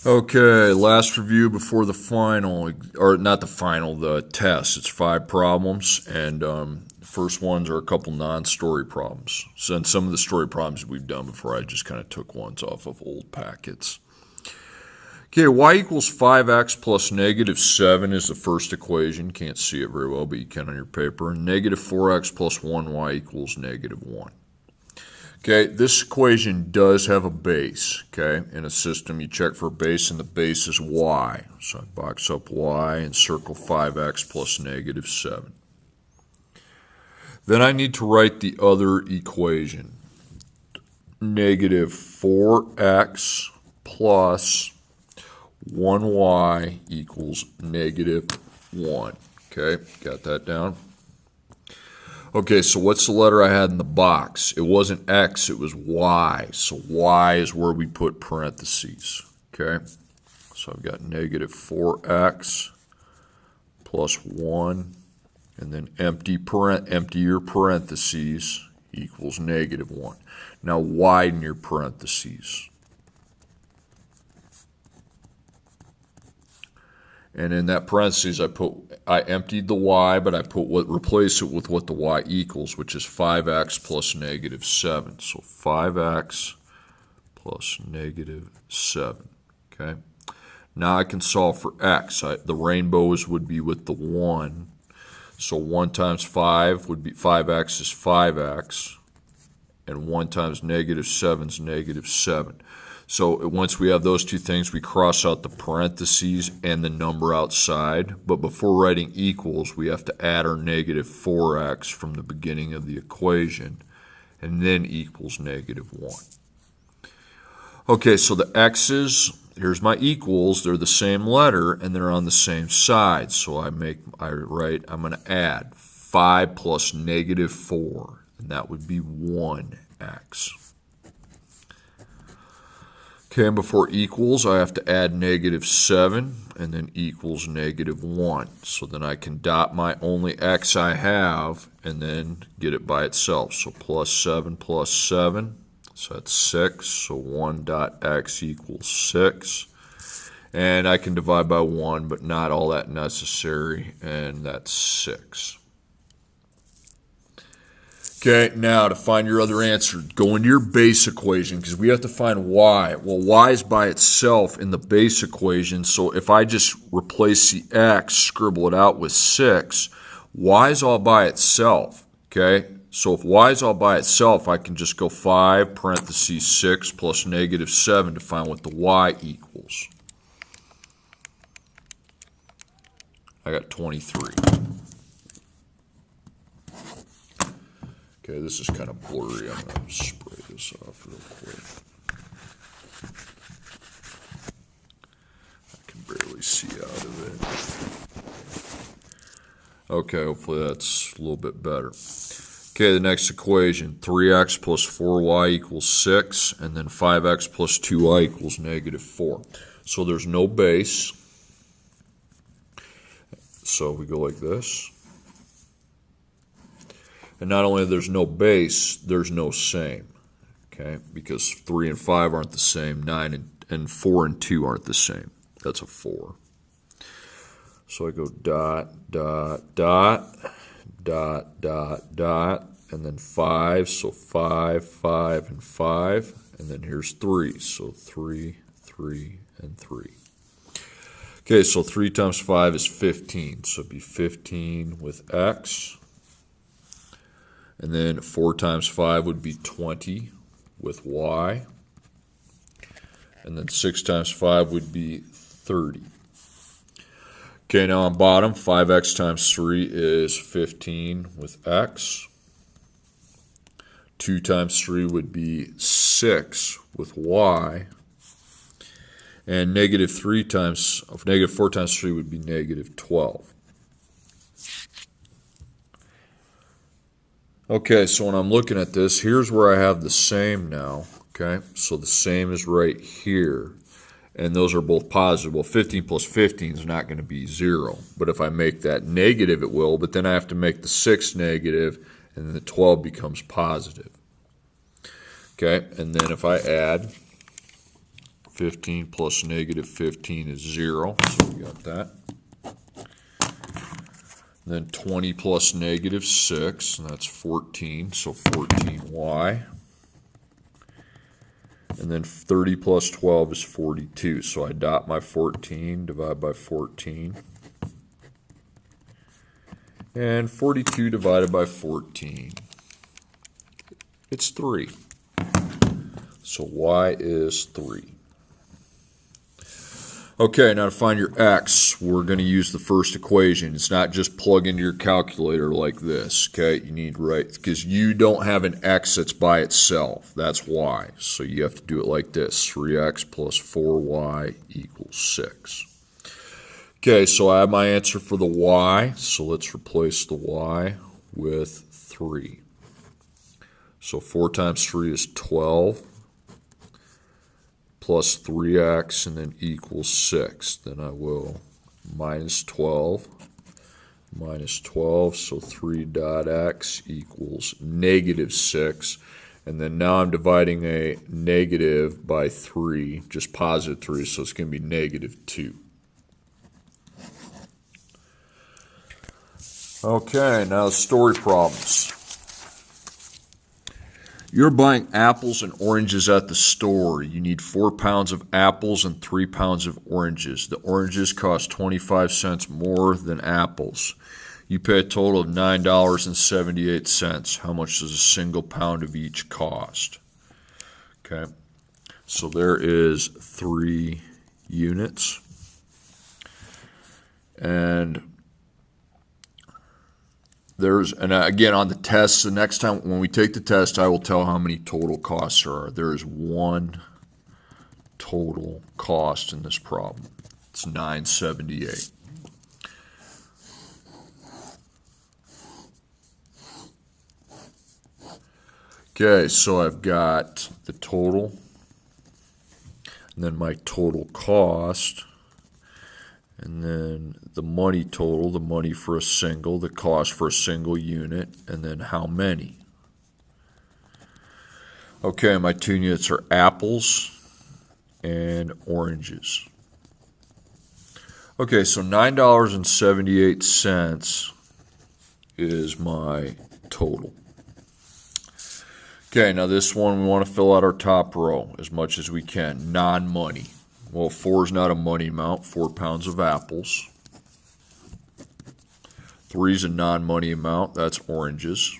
Okay, last review before the final, or not the final, the test. It's 5 problems, and the first ones are a couple non-story problems. So in some of the story problems we've done before, I just kind of took ones off of old packets. Okay, y equals 5x plus negative 7 is the first equation. Can't see it very well, but you can on your paper. And negative 4x plus 1y equals negative 1. Okay, this equation does have a base, okay? In a system, you check for a base, and the base is y. So I box up y and circle 5x plus negative 7. Then I need to write the other equation. Negative 4x plus 1y equals negative 1. Okay, got that down? Okay, so what's the letter I had in the box? It wasn't x, it was y. So y is where we put parentheses. Okay, so I've got negative 4x plus 1, and then empty your parentheses equals negative 1. Now widen your parentheses. And in that parentheses, I emptied the y, but I replace it with what the y equals, which is 5x plus negative 7. So 5x plus negative 7. Okay. Now I can solve for x. The rainbows would be with the 1. So 1 times 5 would be 5x is 5x, and 1 times negative 7 is negative 7. So once we have those two things, we cross out the parentheses and the number outside. But before writing equals, we have to add our negative 4x from the beginning of the equation, and then equals negative 1. Okay, so the x's, here's my equals. They're the same letter, and they're on the same side. So I'm going to add 5 plus negative 4, and that would be 1x. Okay, and before equals, I have to add negative 7 and then equals negative 1. So then I can dot my only x I have and then get it by itself. So plus 7, so that's 6. So 1 dot x equals 6. And I can divide by 1, but not all that necessary, and that's 6. Okay, now to find your other answer, go into your base equation because we have to find y. Well, y is by itself in the base equation, so if I just replace the x, scribble it out with 6, y is all by itself, okay? So if y is all by itself, I can just go 5 parentheses 6 plus negative 7 to find what the y equals. I got 23. Okay, this is kind of blurry. I'm going to spray this off real quick. I can barely see out of it. Okay, hopefully that's a little bit better. Okay, the next equation, 3x plus 4y equals 6, and then 5x plus 2y equals negative 4. So there's no base. So we go like this. And not only there's no base, there's no same, okay? Because 3 and 5 aren't the same, 9 and 4 and 2 aren't the same. That's a 4. So I go dot, dot, dot, dot, dot, dot, and then 5, so 5, 5, and 5, and then here's 3, so 3, 3, and 3. Okay, so 3 times 5 is 15, so it'd be 15 with x. And then 4 times 5 would be 20 with y. And then 6 times 5 would be 30. Okay, now on bottom, 5x times 3 is 15 with x. 2 times 3 would be 6 with y. And negative 4 times 3 would be negative 12. Okay, so when I'm looking at this, here's where I have the same now, okay? So the same is right here, and those are both positive. Well, 15 plus 15 is not going to be 0, but if I make that negative, it will, but then I have to make the 6 negative, and then the 12 becomes positive. Okay, and then if I add 15 plus negative 15 is 0, so we got that. Then 20 plus negative 6, and that's 14, so 14y. And then 30 plus 12 is 42, so I dot my 14, divide by 14. And 42 divided by 14, it's 3. So y is 3. Okay, now to find your x, we're going to use the first equation. It's not just plug into your calculator like this, okay? You need, right, because you don't have an x that's by itself. That's y. So you have to do it like this. 3x plus 4y equals 6. Okay, so I have my answer for the y. So let's replace the y with 3. So 4 times 3 is 12. Plus 3x and then equals 6. Then I will minus 12, so 3 dot x equals negative 6. And then now I'm dividing a negative by 3, just positive 3, so it's going to be negative 2. Okay, now the story problems. You're buying apples and oranges at the store. You need 4 pounds of apples and 3 pounds of oranges. The oranges cost 25 cents more than apples. You pay a total of $9.78. How much does a single pound of each cost? Okay, so there is 3 units. And again, on the test, the next time when we take the test, I will tell how many total costs there are. There is 1 total cost in this problem. It's $9.78. Okay, so I've got the total, and then my total cost, and then the money total, the money for a single, the cost for a single unit, and then how many. Okay, my 2 units are apples and oranges. Okay, so $9.78 is my total. Okay, now this one we want to fill out our top row as much as we can. Non-money. Well, 4 is not a money amount, 4 pounds of apples. 3 is a non-money amount, that's oranges.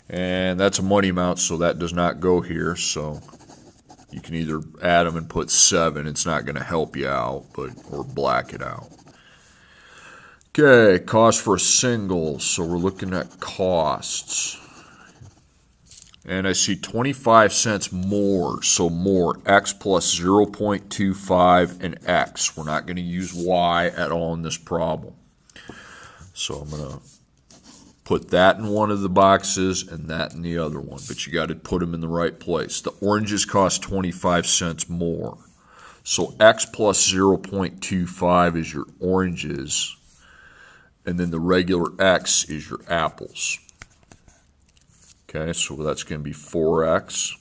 And that's a money amount, so that does not go here. So you can either add them and put 7. It's not going to help you out, or black it out. Okay, cost for a single. So we're looking at costs. And I see 25 cents more, so more, x plus 0.25 and x. We're not going to use y at all in this problem. So I'm going to put that in one of the boxes and that in the other one, but you got to put them in the right place. The oranges cost 25 cents more. So x plus 0.25 is your oranges, and then the regular x is your apples. Okay, so that's going to be 4x.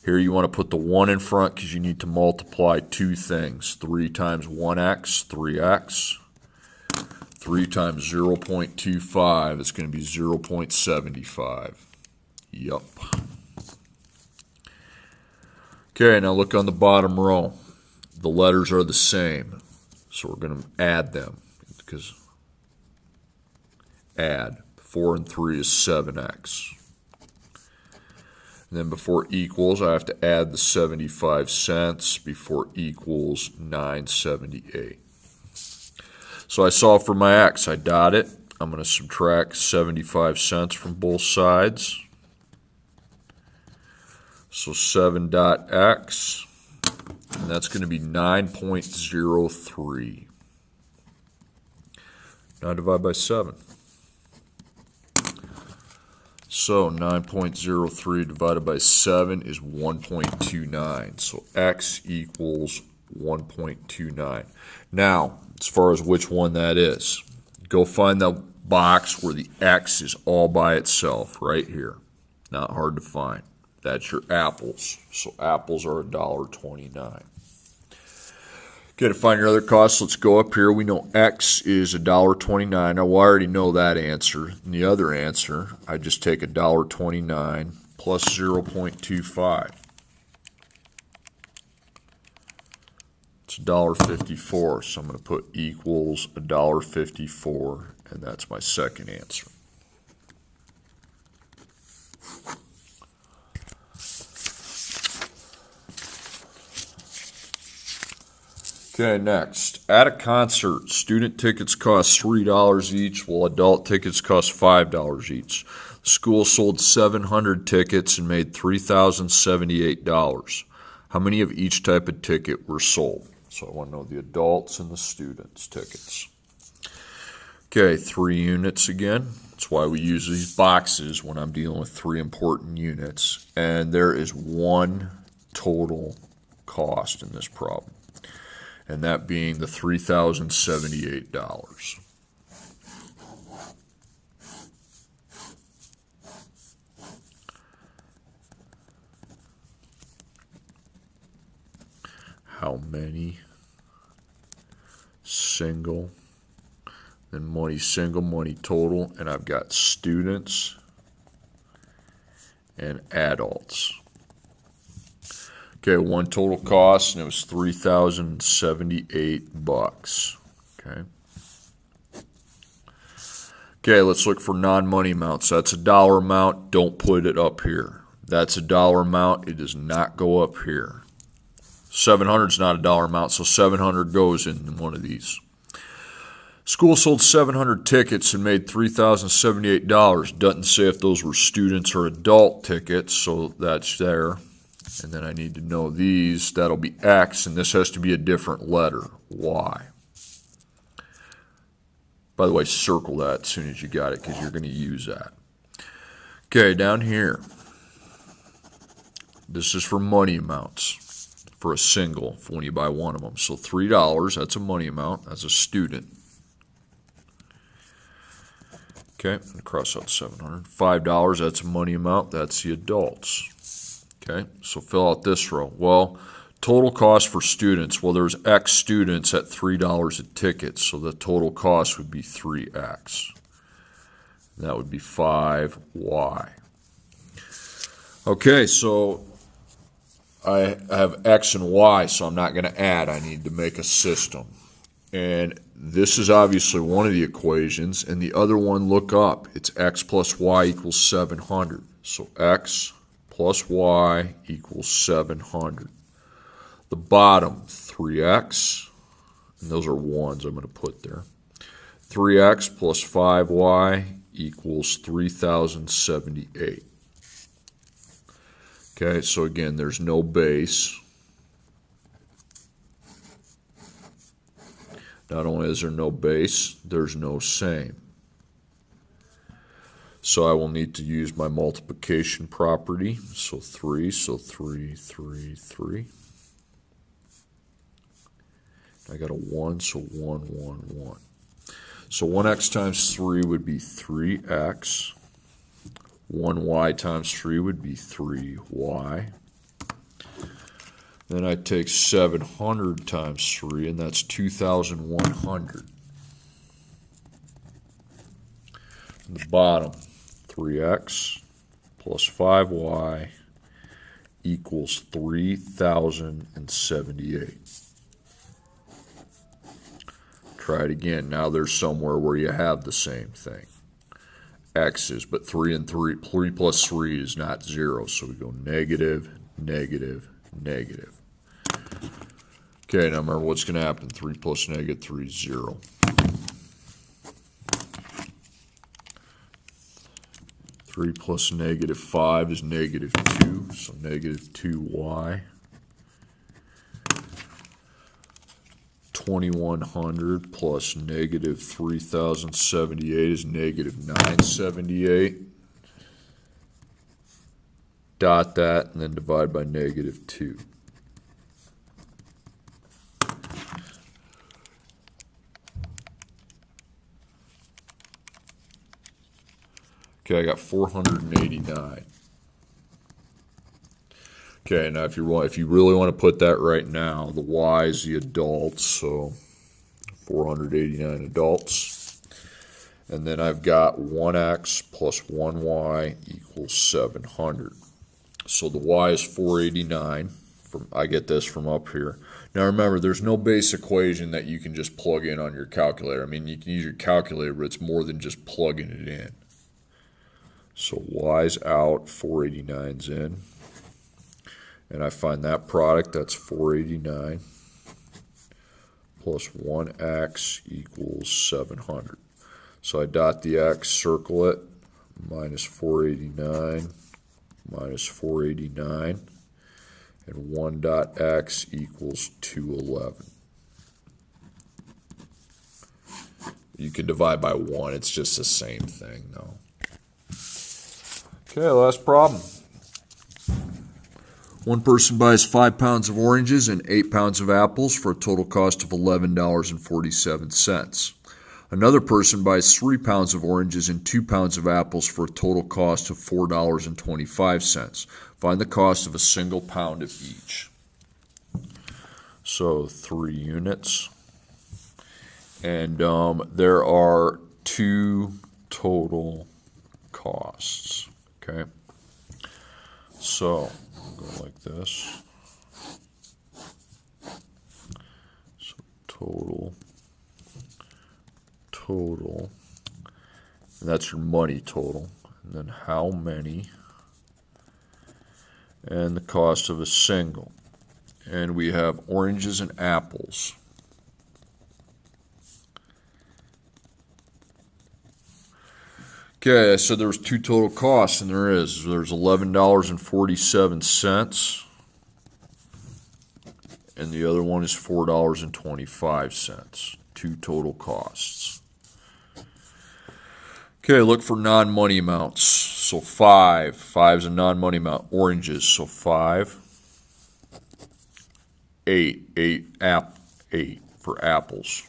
Here you want to put the 1 in front because you need to multiply 2 things. 3 times 1x, 3x. 3 times 0.25 is going to be 0.75. Yup. Okay, now look on the bottom row. The letters are the same, so we're going to add them because add. 4 and 3 is 7x. And then before equals, I have to add the 75 cents. Before equals, 9.78. So I solve for my x. I dot it. I'm going to subtract 75 cents from both sides. So 7 dot x, and that's going to be 9.03. Now divide by 7. So 9.03 divided by 7 is 1.29. So x equals 1.29. Now, as far as which one that is, go find the box where the x is all by itself, right here. Not hard to find. That's your apples. So apples are $1.29. Okay, to find your other costs, let's go up here. We know X is $1.29. Now, we already know that answer. And the other answer, I just take $1.29 plus 0.25. It's $1.54. So I'm going to put equals $1.54, and that's my second answer. Okay, next. At a concert, student tickets cost $3 each, while adult tickets cost $5 each. The school sold 700 tickets and made $3,078. How many of each type of ticket were sold? So I want to know the adults and the students' tickets. Okay, 3 units again. That's why we use these boxes when I'm dealing with 3 important units. And there is 1 total cost in this problem, and that being the $3,078. How many single, then money single, money total, and I've got students and adults. Okay, 1 total cost, and it was $3,078. Okay, let's look for non-money amounts. That's a dollar amount. Don't put it up here. That's a dollar amount. It does not go up here. 700 is not a dollar amount, so 700 goes in one of these. School sold 700 tickets and made $3,078. Doesn't say if those were students or adult tickets, so that's there. And then I need to know these. That'll be X, and this has to be a different letter, Y. By the way, circle that as soon as you got it, because you're going to use that. Okay, down here. This is for money amounts for a single when you buy one of them. So $3, that's a money amount. That's a student. Okay, I'm going to cross out 700. $5, that's a money amount. That's the adults. Okay, so fill out this row. Well, total cost for students. Well, there's X students at $3 a ticket, so the total cost would be 3X. That would be 5Y. Okay, so I have X and Y, so I'm not going to add. I need to make a system. And this is obviously one of the equations, and the other one, look up. It's X plus Y equals 700. So X plus Y equals 700. The bottom, 3X, and those are ones I'm going to put there. 3X plus 5Y equals 3,078. Okay, so again, there's no base. Not only is there no base, there's no same. So I will need to use my multiplication property. So 3, so 3, 3, 3. I got a 1, so 1, 1, 1. So 1x times 3 would be 3x. 1y times 3 would be 3y. Then I take 700 times 3, and that's 2,100. And the bottom, 3x plus 5y equals 3,078. Try it again. Now there's somewhere where you have the same thing. X's, but 3 and 3 plus 3 is not 0, so we go negative, negative, negative. Okay, now remember what's going to happen. 3 plus negative 3 is 0. Three plus negative 5 is negative 2, so negative 2y. 2,100 plus negative 3,078 is negative 978. Dot that and then divide by negative 2. Okay, I got 489. Okay, now if you really want to put that right now, the y is the adults, so 489 adults. And then I've got 1x plus 1y equals 700. So the y is 489. I get this from up here. Now remember, there's no base equation that you can just plug in on your calculator. I mean, you can use your calculator, but it's more than just plugging it in. So y's out, 489's in. And I find that product, that's 489 plus 1x equals 700. So I dot the x, circle it, minus 489 minus 489, and 1 dot x equals 211. You can divide by 1, it's just the same thing though. Okay, last problem. One person buys 5 pounds of oranges and 8 pounds of apples for a total cost of $11.47. Another person buys 3 pounds of oranges and 2 pounds of apples for a total cost of $4.25. Find the cost of a single pound of each. So 3 units. And there are 2 total costs. Okay. So go like this. So total, and that's your money total. And then how many, and the cost of a single. And we have oranges and apples. Okay, so there was 2 total costs, and there's $11.47, and the other one is $4.25. 2 total costs. Okay, look for non-money amounts. So 5 is a non-money amount. Oranges, so 5. 8 for apples.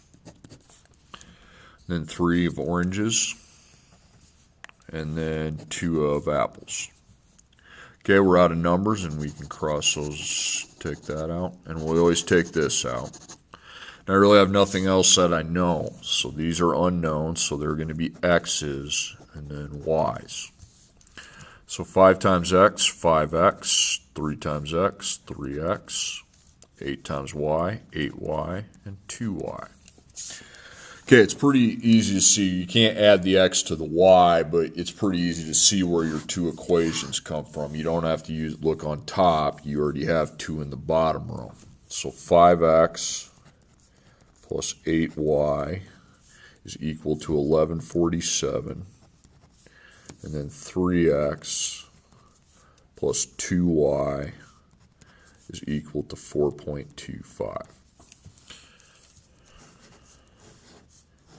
Then 3 of oranges. And then 2 of apples. Okay, we're out of numbers, and we can cross those, take that out, and we'll always take this out. Now, I really have nothing else that I know, so these are unknowns, so they're going to be x's and then y's. So 5 times x, 5x, 3 times x, 3x, 8 times y, 8y, and 2y. Okay, it's pretty easy to see. You can't add the x to the y, but it's pretty easy to see where your 2 equations come from. You don't have to look on top. You already have 2 in the bottom row. So 5x plus 8y is equal to 1147. And then 3x plus 2y is equal to 4.25.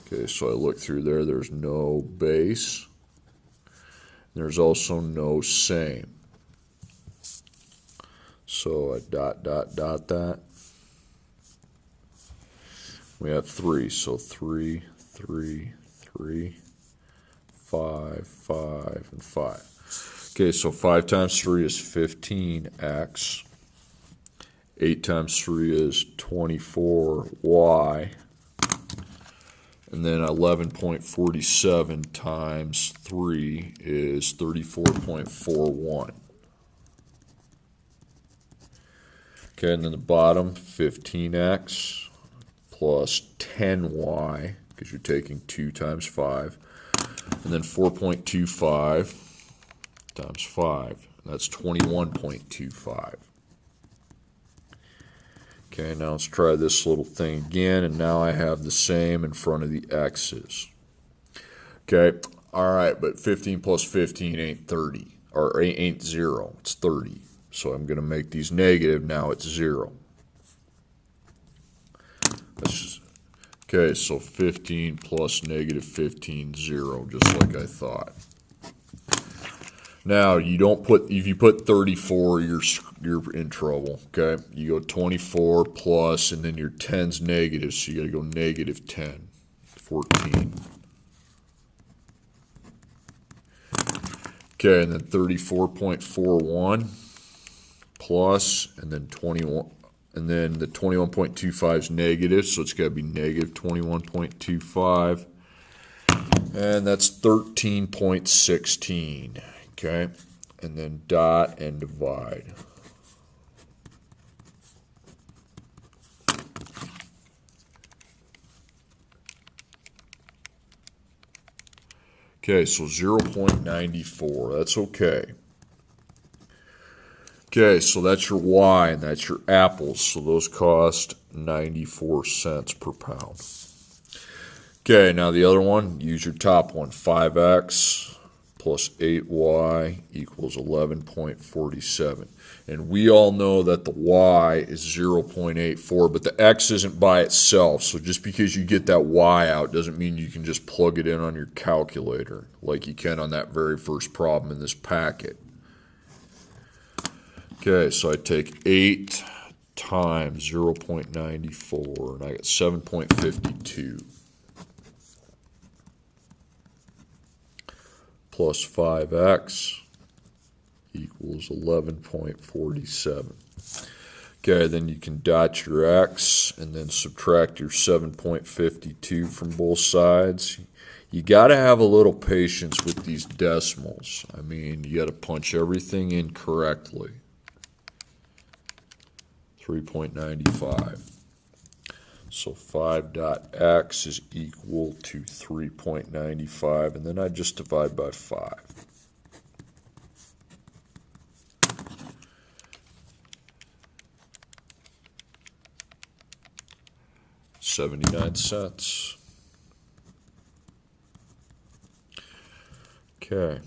Okay, so I look through there, there's no base. There's also no same. So I dot that. We have 3, so 3, 3, 3, 5, 5, and 5. Okay, so 5 times 3 is 15x. 8 times 3 is 24y. And then 11.47 times 3 is 34.41. Okay, and then the bottom, 15x plus 10y, because you're taking 2 times 5. And then 4.25 times 5. And that's 21.25. Okay, now let's try this little thing again, and now I have the same in front of the x's. Okay, all right, but 15 plus 15 ain't 30, or ain't 0, it's 30. So I'm going to make these negative, now it's 0. Okay, so 15 plus negative 15, 0, just like I thought. Now, you don't put, if you put 34, you're in trouble, okay? You go 24 plus, and then your 10's negative, so you got to go negative 10, 14. Okay, and then 34.41. plus, and then 21, and then the 21.25 is negative, so it's got to be negative 21.25, and that's 13.16, okay? And then dot and divide. Okay, so 0.94, that's okay. Okay, so that's your Y and that's your apples. So those cost 94 cents per pound. Okay, now the other one, use your top one. 5x plus 8y equals 11.47. And we all know that the y is 0.84, but the x isn't by itself. So just because you get that y out doesn't mean you can just plug it in on your calculator like you can on that very first problem in this packet. Okay, so I take 8 times 0.94, and I get 7.52. Plus 5x equals 11.47. Okay, then you can dot your x and then subtract your 7.52 from both sides. You got to have a little patience with these decimals. I mean, you got to punch everything in correctly. 3.95. So 5.x is equal to 3.95, and then I just divide by 5. 79 cents. Okay.